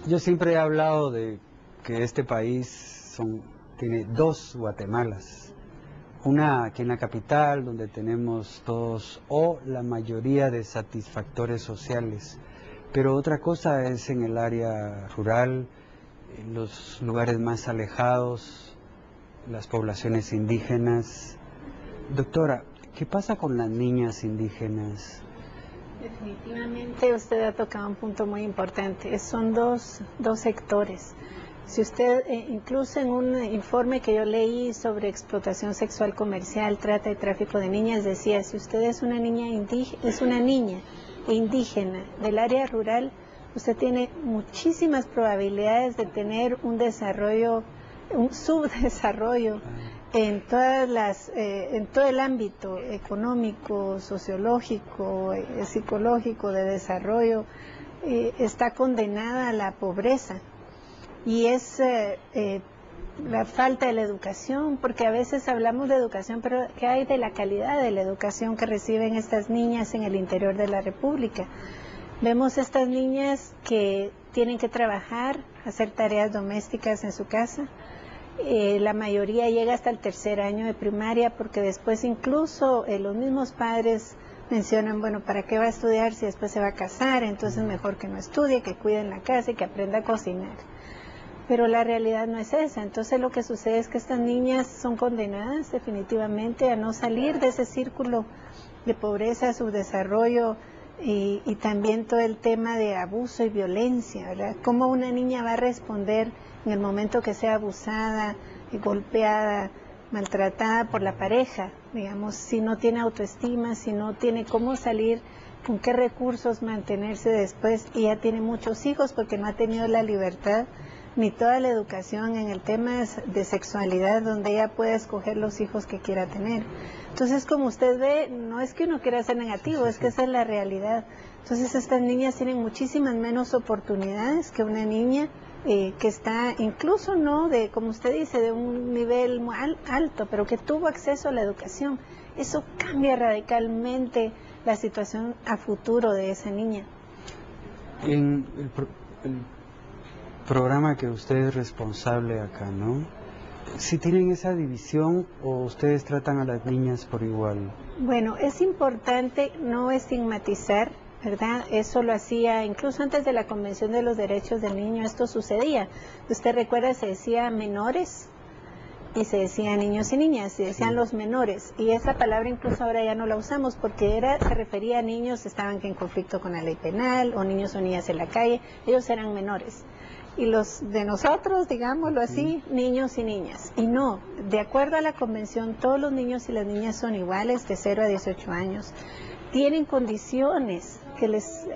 Yo siempre he hablado de que este país tiene dos Guatemalas. Una aquí en la capital, donde tenemos todos o la mayoría de satisfactores sociales. Pero otra cosa es en el área rural, en los lugares más alejados, las poblaciones indígenas. Doctora, ¿qué pasa con las niñas indígenas? Definitivamente usted ha tocado un punto muy importante. Son dos sectores. Si usted, incluso en un informe que yo leí sobre explotación sexual comercial, trata y tráfico de niñas, decía, si usted es una niña indígena del área rural, usted tiene muchísimas probabilidades de tener un desarrollo, un subdesarrollo en todo el ámbito económico, sociológico, psicológico, de desarrollo. Está condenada a la pobreza. Y es la falta de la educación, porque a veces hablamos de educación, pero ¿qué hay de la calidad de la educación que reciben estas niñas en el interior de la República? Vemos estas niñas que tienen que trabajar, hacer tareas domésticas en su casa. La mayoría llega hasta el tercer año de primaria, porque después incluso los mismos padres mencionan, bueno, ¿para qué va a estudiar si después se va a casar? Entonces mejor que no estudie, que cuide en la casa y que aprenda a cocinar. Pero la realidad no es esa. Entonces lo que sucede es que estas niñas son condenadas definitivamente a no salir de ese círculo de pobreza, subdesarrollo y también todo el tema de abuso y violencia, ¿verdad? ¿Cómo una niña va a responder en el momento que sea abusada, golpeada, maltratada por la pareja, digamos, si no tiene autoestima, si no tiene cómo salir, con qué recursos mantenerse después, y ya tiene muchos hijos porque no ha tenido la libertad ni toda la educación en el tema de sexualidad, donde ella puede escoger los hijos que quiera tener? Entonces, como usted ve, no es que uno quiera ser negativo, es que esa es la realidad. Entonces estas niñas tienen muchísimas menos oportunidades que una niña que está incluso, no de, como usted dice, de un nivel muy alto, pero que tuvo acceso a la educación. Eso cambia radicalmente la situación a futuro de esa niña. En el programa que usted es responsable acá, ¿no? ¿Si tienen esa división o ustedes tratan a las niñas por igual? Bueno, es importante no estigmatizar, ¿verdad? Eso lo hacía incluso antes de la Convención de los Derechos del Niño, esto sucedía. Usted recuerda, se decía menores y se decía niños y niñas, se decían los menores, y esa palabra incluso ahora ya no la usamos porque se refería a niños que estaban en conflicto con la ley penal, o niños o niñas en la calle, ellos eran menores. Y los de nosotros, digámoslo así, niños y niñas. Y no, de acuerdo a la convención, todos los niños y las niñas son iguales, de 0 a 18 años. Tienen condiciones que les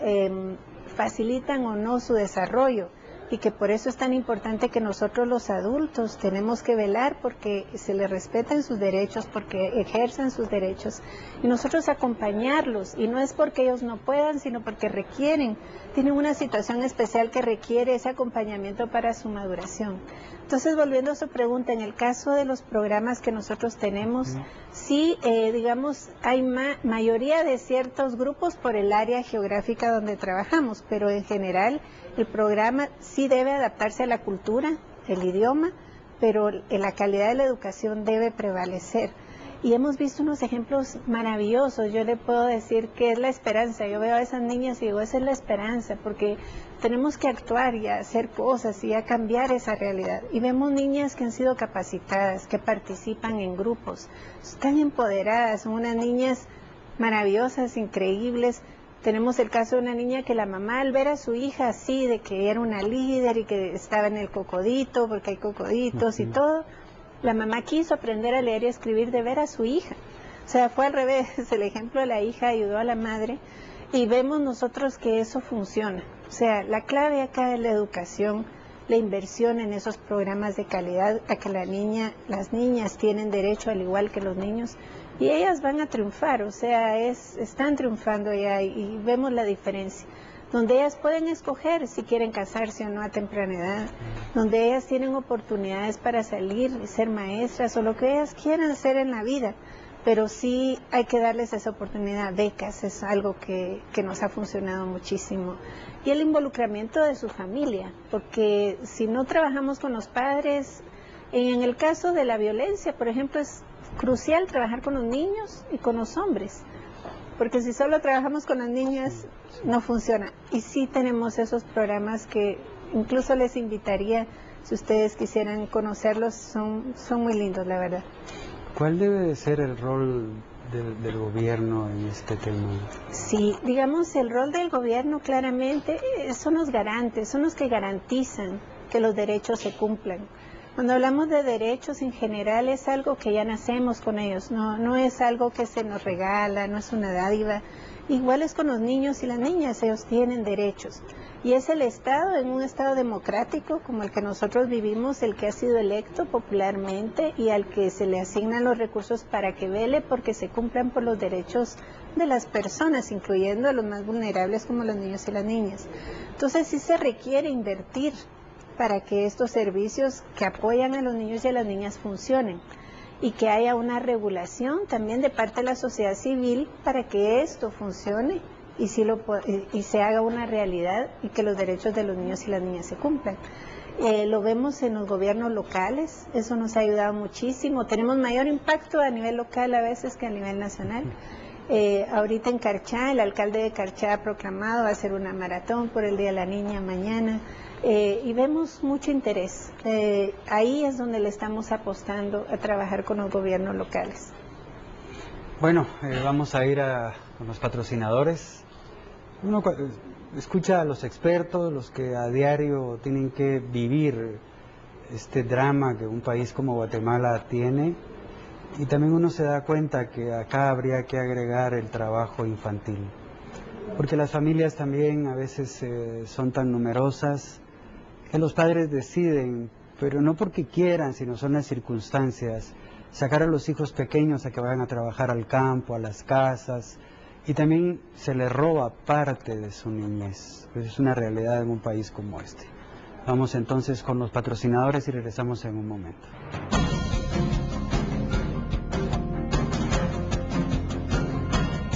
facilitan o no su desarrollo, y que por eso es tan importante que nosotros los adultos tenemos que velar porque se les respeten sus derechos, porque ejerzan sus derechos, y nosotros acompañarlos, y no es porque ellos no puedan, sino porque tienen una situación especial que requiere ese acompañamiento para su maduración. Entonces, volviendo a su pregunta, en el caso de los programas que nosotros tenemos, sí, digamos, hay mayoría de ciertos grupos por el área geográfica donde trabajamos, pero en general el programa sí debe adaptarse a la cultura, el idioma, pero la calidad de la educación debe prevalecer. Y hemos visto unos ejemplos maravillosos. Yo le puedo decir que es la esperanza. Yo veo a esas niñas y digo, esa es la esperanza, porque tenemos que actuar y hacer cosas y a cambiar esa realidad. Y vemos niñas que han sido capacitadas, que participan en grupos, están empoderadas, son unas niñas maravillosas, increíbles. Tenemos el caso de una niña que la mamá, al ver a su hija así, de que era una líder y que estaba en el cocodito, porque hay cocoditos y todo, la mamá quiso aprender a leer y a escribir de ver a su hija. O sea, fue al revés, el ejemplo de la hija ayudó a la madre, y vemos nosotros que eso funciona. O sea, la clave acá es la educación, la inversión en esos programas de calidad, a que las niñas tienen derecho al igual que los niños, y ellas van a triunfar, o sea, están triunfando ya, y vemos la diferencia, donde ellas pueden escoger si quieren casarse o no a temprana edad, donde ellas tienen oportunidades para salir y ser maestras o lo que ellas quieran hacer en la vida, pero sí hay que darles esa oportunidad. Becas es algo que nos ha funcionado muchísimo. Y el involucramiento de su familia, porque si no trabajamos con los padres, en el caso de la violencia, por ejemplo, es crucial trabajar con los niños y con los hombres, porque si solo trabajamos con las niñas no funciona. Y sí tenemos esos programas que incluso les invitaría, si ustedes quisieran conocerlos, son muy lindos, la verdad. ¿Cuál debe de ser el rol del gobierno en este tema? Sí, digamos, el rol del gobierno claramente son los garantes, son los que garantizan que los derechos se cumplan. Cuando hablamos de derechos en general es algo que ya nacemos con ellos, no es algo que se nos regala, no es una dádiva. Igual es con los niños y las niñas, ellos tienen derechos. Y es el Estado, en un Estado democrático como el que nosotros vivimos, el que ha sido electo popularmente y al que se le asignan los recursos para que vele porque se cumplan por los derechos de las personas, incluyendo a los más vulnerables como los niños y las niñas. Entonces sí se requiere invertir para que estos servicios que apoyan a los niños y a las niñas funcionen y que haya una regulación también de parte de la sociedad civil para que esto funcione y se haga una realidad y que los derechos de los niños y las niñas se cumplan. Lo vemos en los gobiernos locales, eso nos ha ayudado muchísimo. Tenemos mayor impacto a nivel local a veces que a nivel nacional. Ahorita en Carchá, el alcalde de Carchá ha proclamado, va a hacer una maratón por el Día de la Niña mañana. Y vemos mucho interés. Ahí es donde le estamos apostando a trabajar con los gobiernos locales. Bueno, vamos a ir con los patrocinadores. Uno escucha a los expertos, los que a diario tienen que vivir este drama que un país como Guatemala tiene, y también uno se da cuenta que acá habría que agregar el trabajo infantil, porque las familias también a veces son tan numerosas que los padres deciden, pero no porque quieran, sino son las circunstancias, sacar a los hijos pequeños a que vayan a trabajar al campo, a las casas, y también se les roba parte de su niñez. Es una realidad en un país como este. Vamos entonces con los patrocinadores y regresamos en un momento.